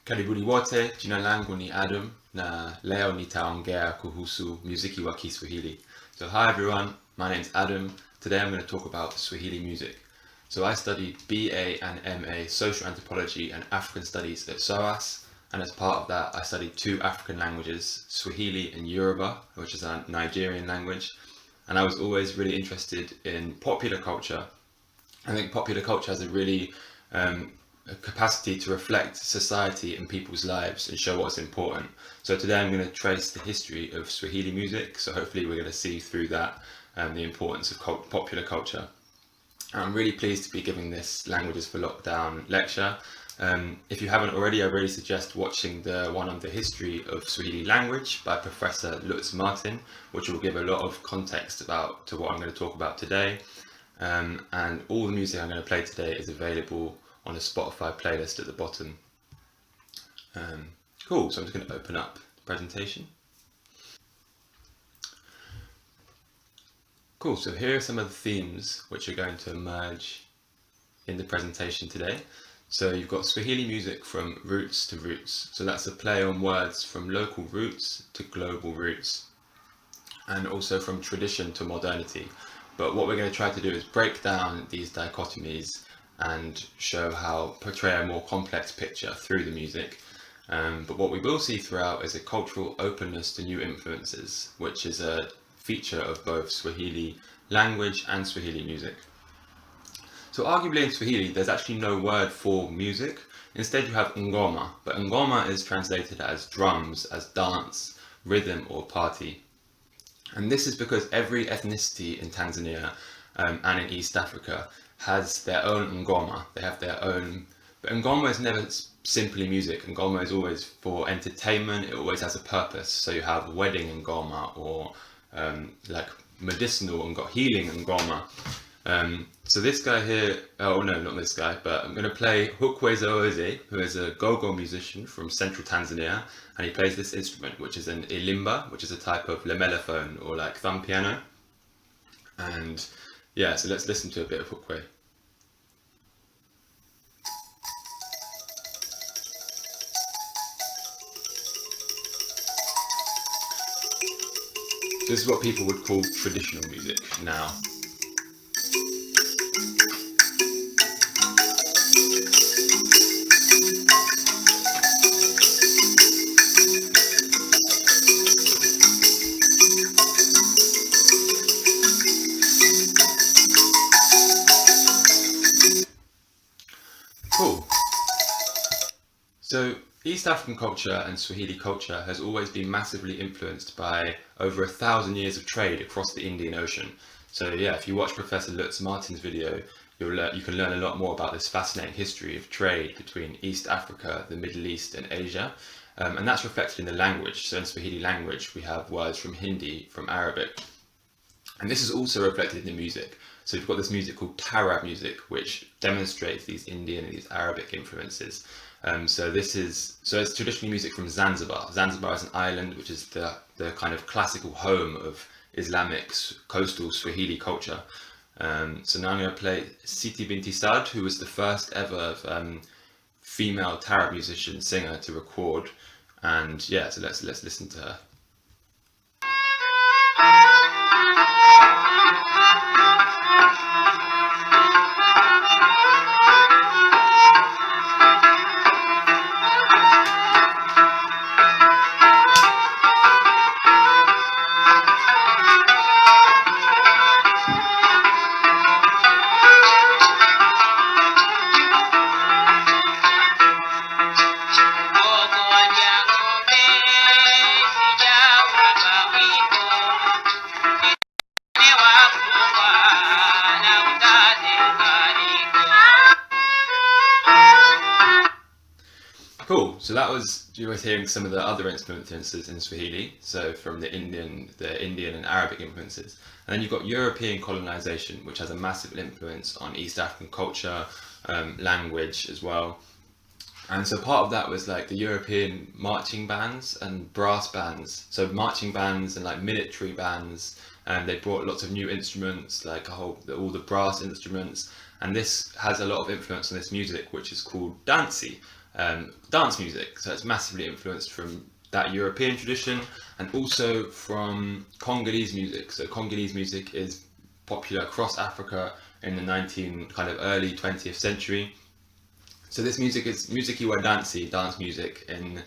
Karibuni wote, jina langu ni Adam na leo nitaongea kuhusu muziki wa Kiswahili. So hi everyone, my name's Adam. Today I'm going to talk about Swahili music. So I studied BA and MA Social Anthropology and African Studies at SOAS, and as part of that I studied two African languages, Swahili and Yoruba, which is a Nigerian language. And I was always really interested in popular culture. I think popular culture has a really a capacity to reflect society and people's lives and show what's important. So today I'm going to trace the history of Swahili music, so hopefully we're going to see through that the importance of popular culture. And I'm really pleased to be giving this Languages for Lockdown lecture. If you haven't already, I really suggest watching the one on the history of Swahili language by Professor Lutz Martin, which will give a lot of context to what I'm going to talk about today. And all the music I'm going to play today is available on a Spotify playlist at the bottom. Cool, so I'm just going to open up the presentation. Cool, so here are some of the themes which are going to emerge in the presentation today. So you've got Swahili music from roots to roots. So that's a play on words from local roots to global roots, and also from tradition to modernity. But what we're going to try to do is break down these dichotomies and portray a more complex picture through the music. But what we will see throughout is a cultural openness to new influences, which is a feature of both Swahili language and Swahili music. So arguably in Swahili, there's actually no word for music. Instead you have ngoma, but ngoma is translated as drums, as dance, rhythm or party. And this is because every ethnicity in Tanzania and in East Africa has their own ngoma. They have their own, but ngoma is never simply music. Ngoma is always for entertainment. It always has a purpose. So you have wedding ngoma, or like medicinal and healing ngoma. So this guy here, oh no, not this guy, but I'm going to play Hukweza Oze, who is a go-go musician from central Tanzania, and he plays this instrument, which is an ilimba, which is a type of lamellophone or like thumb piano. And yeah, so let's listen to a bit of Hukwe. This is what people would call traditional music now. Cool. So East African culture and Swahili culture has always been massively influenced by over 1,000 years of trade across the Indian Ocean. So yeah, if you watch Professor Lutz Martin's video, you can learn a lot more about this fascinating history of trade between East Africa, the Middle East and Asia. And that's reflected in the language. So in Swahili language, we have words from Hindi, from Arabic. And this is also reflected in the music. So we've got this music called Tarab music, which demonstrates these Indian and these Arabic influences. So it's traditionally music from Zanzibar. Zanzibar is an island which is the kind of classical home of Islamic coastal Swahili culture. So now I'm going to play Siti Binti Saad, who was the first ever female Tarab musician singer to record. And yeah, so let's listen to her. Cool. So you were hearing some of the other influences in Swahili, so from the Indian and Arabic influences. And then you've got European colonization, which has a massive influence on East African culture, language as well. And so part of that was like the European marching bands and brass bands. So marching bands and like military bands, and they brought lots of new instruments, like all the brass instruments. And this has a lot of influence on this music, which is called dansi. dance music. So it's massively influenced from that European tradition and also from Congolese music. So Congolese music is popular across Africa in the early 20th century. So this music is music iwa dansi, dance music in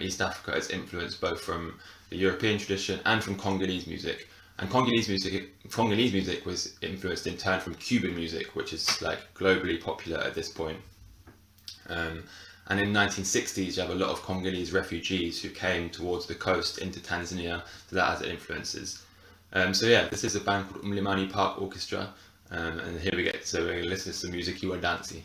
East Africa is influenced both from the European tradition and from Congolese music. And Congolese music was influenced in turn from Cuban music, which is like globally popular at this point. And in the 1960s, you have a lot of Congolese refugees who came towards the coast into Tanzania, so that has influences. So yeah, this is a band called Mlimani Park Orchestra, and here we get, so we're going to listen to some music iwa dansi.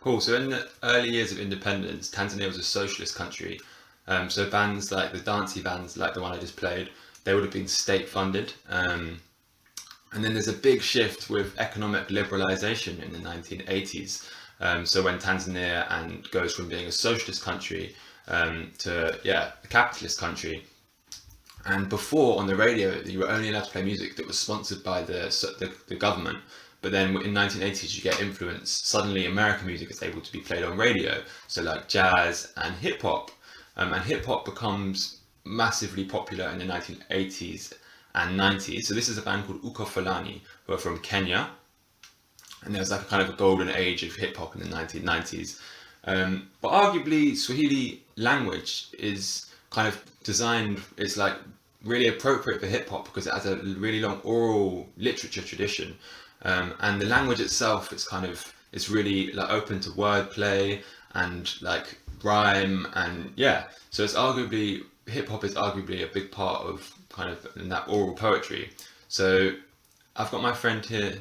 Cool. So in the early years of independence, Tanzania was a socialist country. So bands like the dancey bands, like the one I just played, they would have been state funded. And then there's a big shift with economic liberalization in the 1980s. So when Tanzania goes from being a socialist country to a capitalist country. And before on the radio, you were only allowed to play music that was sponsored by the government. But then in 1980s, you get influence. Suddenly, American music is able to be played on radio. So like jazz and hip hop. And hip hop becomes massively popular in the 1980s and 90s. So this is a band called Uko Fulani, who are from Kenya. And there was like a kind of a golden age of hip hop in the 1990s. But arguably, Swahili language is kind of designed, it's like really appropriate for hip hop because it has a really long oral literature tradition. And the language itself is really like open to wordplay and like rhyme and so hip hop is arguably a big part of kind of in that oral poetry. So I've got my friend here,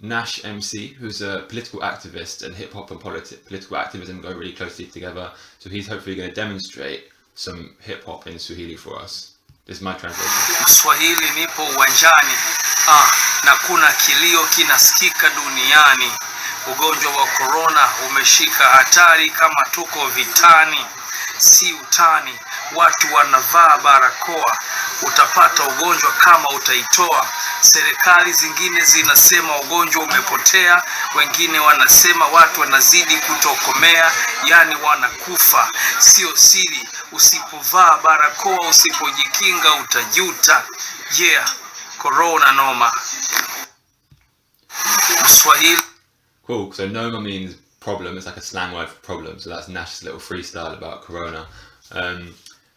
Nash MC, who's a political activist, and hip hop and political activism go really closely together. So he's hopefully going to demonstrate some hip hop in Swahili for us. This is my translation. Swahili nipo uwanjani. Na kuna kilio kinasikika duniani. Ugonjwa wa corona umeshika hatari kama tuko vitani. Si utani, watu wanavaa barakoa. Utapata ugonjwa kama utaitoa. Serikali zingine zinasema ugonjwa umepotea. Wengine wanasema watu wanazidi kutokomea, yani wanakufa. Sio siri, usipovaa barakoa, usipojikinga utajuta. Corona noma. Swahili. Cool. So noma means problem. It's like a slang word for problem. So that's Nash's little freestyle about corona.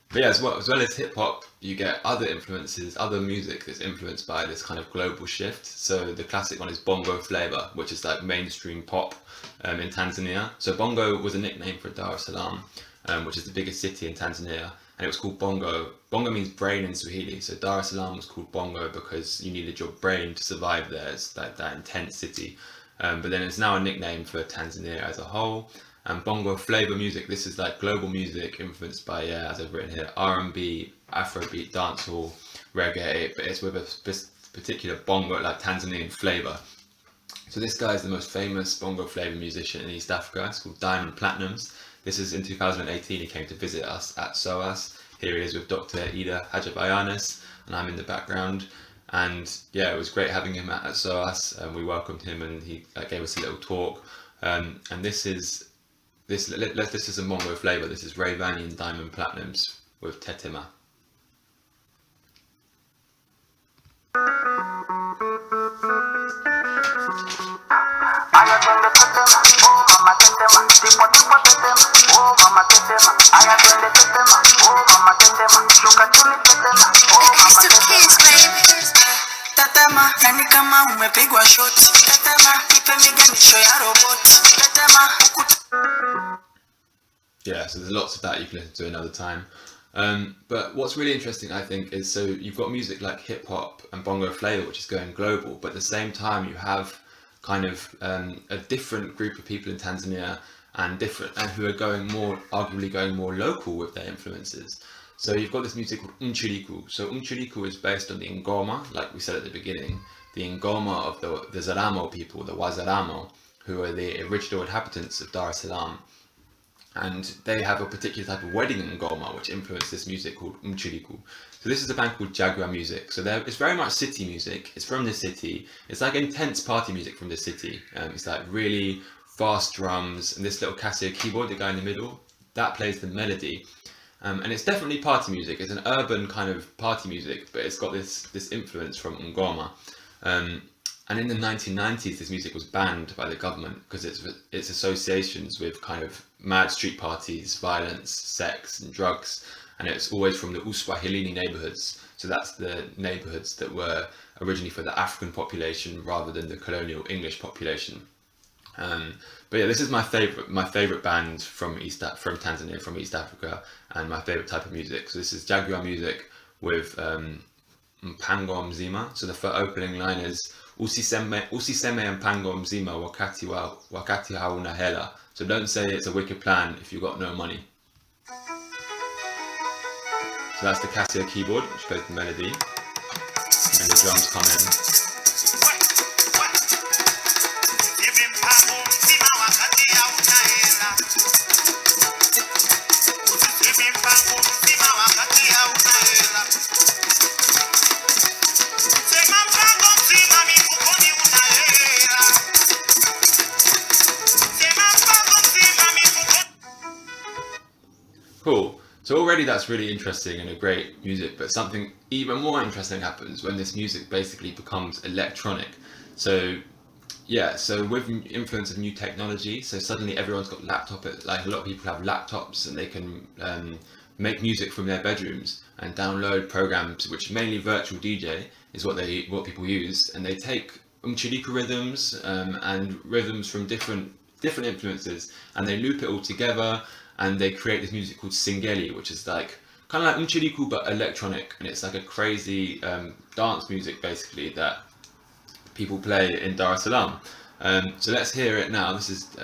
But yeah, as well as hip hop, you get other influences, other music that's influenced by this kind of global shift. So the classic one is bongo flavor, which is like mainstream pop in Tanzania. So bongo was a nickname for Dar es Salaam, which is the biggest city in Tanzania. And it was called bongo. Bongo means brain in Swahili. So Dar es Salaam was called bongo because you needed your brain to survive there. It's that intense city. But then it's now a nickname for Tanzania as a whole. And bongo flavor music, this is like global music influenced by, as I've written here, R&B, Afrobeat, dancehall, reggae, but it's with a particular bongo, like Tanzanian flavor. So this guy is the most famous bongo flavor musician in East Africa. It's called Diamond Platnumz. This is in 2018, he came to visit us at SOAS. Here he is with Dr. Ida Hajabayanis, and I'm in the background. And yeah, it was great having him at SOAS, and we welcomed him and he gave us a little talk. And this is a bongo flavor. This is Rayvani and Diamond Platnumz with Tetema. Tetema, yani kama umepigwa shoti. Tetema, ipe miganisho ya roboti. Tetema, yeah, so there's lots of that you can listen to another time. But what's really interesting, I think, is so you've got music like hip hop and bongo flavor, which is going global, but at the same time you have kind of a different group of people in Tanzania and who are arguably going more local with their influences. So you've got this music called Umchiriku. So Umchiriku is based on the Ngoma, like we said at the beginning, the Ngoma of the Zaramo people, the Wazaramo, who are the original inhabitants of Dar es Salaam. And they have a particular type of wedding Ngoma which influenced this music called Umchiriku. So this is a band called Jaguar Music. So it's very much city music. It's from the city. It's like intense party music from the city. It's like really fast drums and this little Casio keyboard, the guy in the middle, that plays the melody. And it's definitely party music. It's an urban kind of party music, but it's got this influence from Ngoma. And in the 1990s, this music was banned by the government because its associations with kind of mad street parties, violence, sex, and drugs. And it's always from the Swahili neighborhoods. So that's the neighborhoods that were originally for the African population rather than the colonial English population. But yeah, this is my favorite band from Tanzania, from East Africa, and my favorite type of music. So this is Jaguar Music with Mpango Mzima. So the opening line is usiseme mpango mzima wakati hauna hela. So don't say it's a wicked plan if you got no money. So that's the Casio keyboard, which plays the melody, and the drums come in. Cool. So already that's really interesting and a great music, but something even more interesting happens when this music basically becomes electronic. So yeah, so with influence of new technology, so suddenly everyone's got like a lot of people have laptops and they can make music from their bedrooms and download programs, which mainly virtual DJ is what people use, and they take umchiriku rhythms and rhythms from different influences, and they loop it all together. And they create this music called Singeli, which is like kind of like Umchiriku but electronic, and it's like a crazy dance music basically that people play in Dar es Salaam. So let's hear it now. This is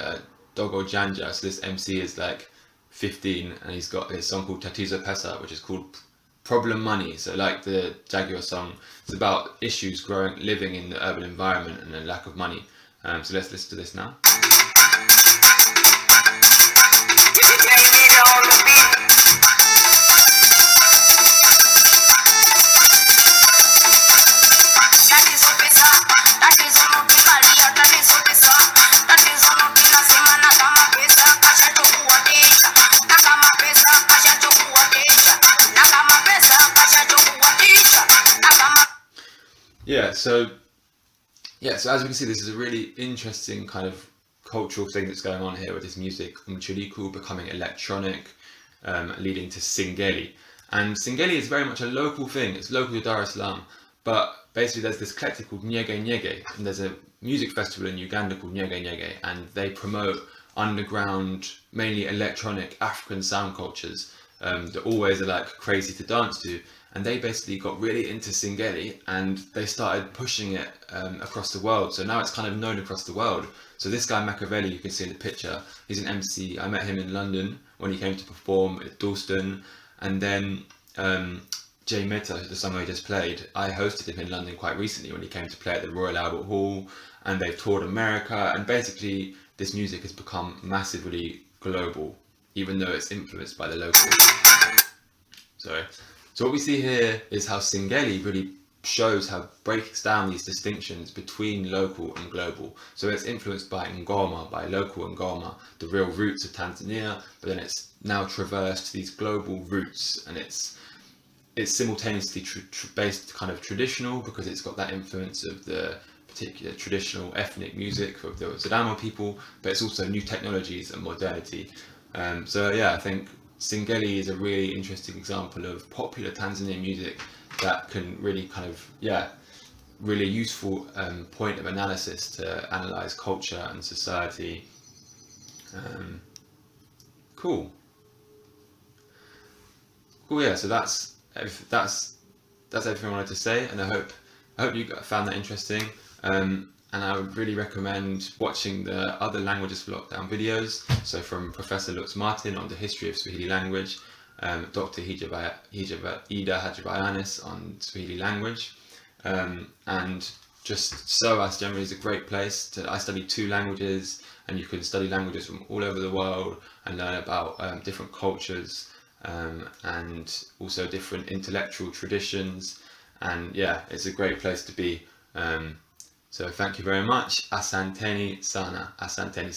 Dogo Janja. So this MC is like 15, and he's got his song called Tatizo Pesa, which is called Problem Money. So like the Jaguar song, it's about issues living in the urban environment and a lack of money. So let's listen to this now. So as we can see, this is a really interesting kind of cultural thing that's going on here with this music, Umchiriku becoming electronic, leading to Singeli. And Singeli is very much a local thing. It's local to Dar es Salaam, but basically there's this collective called Nyege Nyege, and there's a music festival in Uganda called Nyege Nyege, and they promote underground, mainly electronic African sound cultures that always are like crazy to dance to. And they basically got really into Singeli and they started pushing it across the world. So now it's kind of known across the world. So this guy Machiavelli, you can see in the picture, he's an MC. I met him in London when he came to perform at Dalston. And then Jay Meta, the song I just played, I hosted him in London quite recently when he came to play at the Royal Albert Hall. And they've toured America. And basically this music has become massively global, even though it's influenced by the local. So what we see here is how Singeli really breaks down these distinctions between local and global. So it's influenced by Ngoma, by local Ngoma, the real roots of Tanzania, but then it's now traversed these global roots, and it's simultaneously based kind of traditional because it's got that influence of the particular traditional ethnic music of the Sidamo people, but it's also new technologies and modernity. So yeah, I think Singeli is a really interesting example of popular Tanzanian music that can really kind of, really useful point of analysis to analyze culture and society. Cool. Yeah. So that's everything I wanted to say, and I hope you found that interesting. And and I would really recommend watching the other languages for lockdown videos. So from Professor Lutz Martin on the history of Swahili language, Dr. Ida Hajabayanis on Swahili language, and just SOAS generally is a great place. I studied 2 languages, and you can study languages from all over the world and learn about different cultures, and also different intellectual traditions. And yeah, it's a great place to be. So thank you very much. Asanteni sana. Asanteni.